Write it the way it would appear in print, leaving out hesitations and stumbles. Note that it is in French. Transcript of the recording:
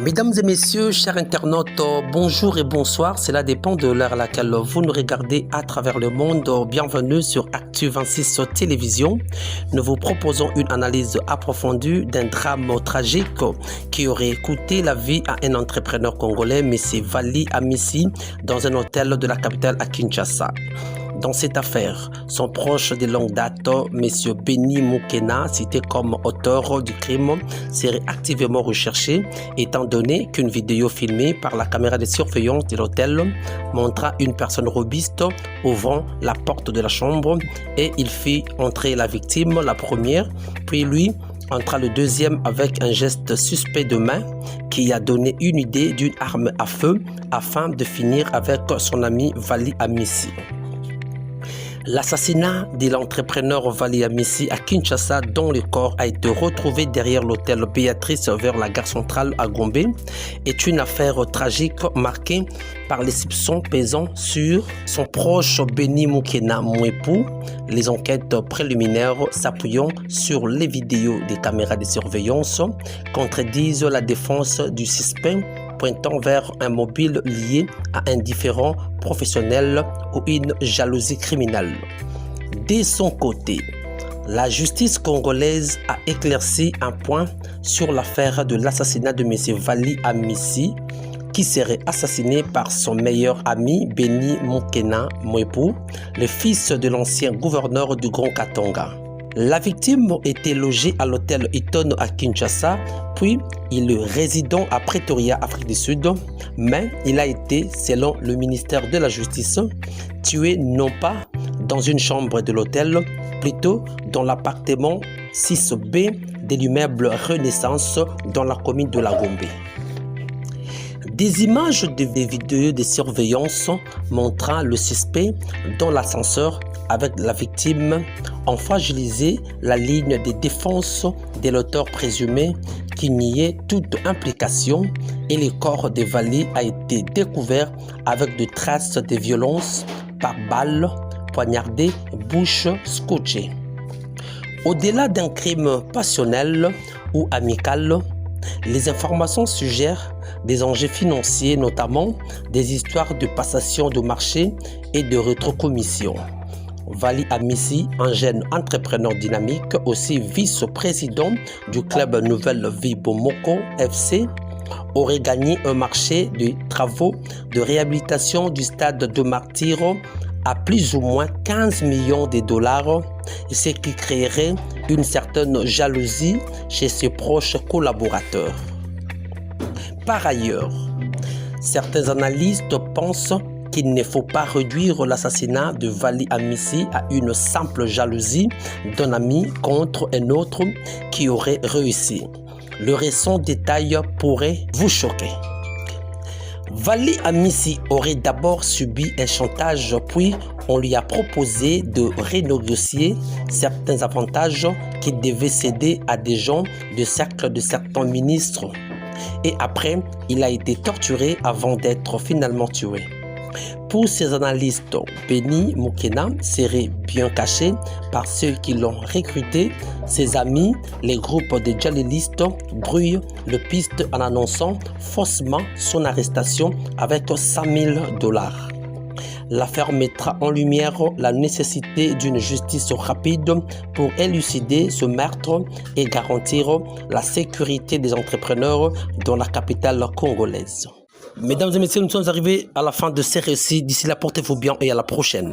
Mesdames et messieurs, chers internautes, bonjour et bonsoir. Cela dépend de l'heure à laquelle vous nous regardez à travers le monde. Bienvenue sur Actu26 Télévision. Nous vous proposons une analyse approfondie d'un drame tragique qui aurait coûté la vie à un entrepreneur congolais, M. Vali Amissi, dans un hôtel de la capitale à Kinshasa. Dans cette affaire, son proche de longue date, M. Béni Moukena, cité comme auteur du crime, serait activement recherché, étant donné qu'une vidéo filmée par la caméra de surveillance de l'hôtel montra une personne robuste ouvrant la porte de la chambre et il fit entrer la victime, la première, puis lui entra le deuxième avec un geste suspect de main qui a donné une idée d'une arme à feu afin de finir avec son ami Vali Amissi. L'assassinat de l'entrepreneur Vali Amissi à Kinshasa, dont le corps a été retrouvé derrière l'hôtel Béatrice vers la gare centrale à Gombe, est une affaire tragique marquée par les soupçons pesant sur son proche Béni Moukena Mouepou. Les enquêtes préliminaires s'appuyant sur les vidéos des caméras de surveillance contredisent la défense du suspect, pointant vers un mobile lié à un différend professionnel ou une jalousie criminelle. De son côté, la justice congolaise a éclairci un point sur l'affaire de l'assassinat de M. Vali Amissi, qui serait assassiné par son meilleur ami Béni Moukena Mouepou, le fils de l'ancien gouverneur du Grand Katanga. La victime était logée à l'hôtel Hilton à Kinshasa, puis il est résident à Pretoria, Afrique du Sud, mais il a été, selon le ministère de la Justice, tué non pas dans une chambre de l'hôtel, plutôt dans l'appartement 6B de l'immeuble Renaissance dans la commune de la Gombe. Des images des vidéos de surveillance montrant le suspect dans l'ascenseur avec la victime ont fragilisé la ligne de défense de l'auteur présumé qui niait toute implication et le corps de Vali a été découvert avec des traces de violence par balles, poignardées, bouche scotchée. Au-delà d'un crime passionnel ou amical, les informations suggèrent des enjeux financiers, notamment des histoires de passation de marché et de rétrocommission. Vali Amissi, un jeune entrepreneur dynamique, aussi vice-président du club Nouvelle Vie Bomoko FC, aurait gagné un marché de travaux de réhabilitation du stade de Martyr à plus ou moins 15 millions de dollars, ce qui créerait une certaine jalousie chez ses proches collaborateurs. Par ailleurs, certains analystes pensent qu'il ne faut pas réduire l'assassinat de Vali Amissi à une simple jalousie d'un ami contre un autre qui aurait réussi. Le récent détail pourrait vous choquer. Vali Amissi aurait d'abord subi un chantage, puis on lui a proposé de renégocier certains avantages qu'il devait céder à des gens du cercle de certains ministres. Et après, il a été torturé avant d'être finalement tué. Pour ces analystes, Béni Moukena serait bien caché par ceux qui l'ont recruté. Ses amis, les groupes de djihadistes, brouillent le piste en annonçant faussement son arrestation avec 100 000 $. L'affaire mettra en lumière la nécessité d'une justice rapide pour élucider ce meurtre et garantir la sécurité des entrepreneurs dans la capitale congolaise. Mesdames et messieurs, nous sommes arrivés à la fin de ces récits. D'ici là, portez-vous bien et à la prochaine.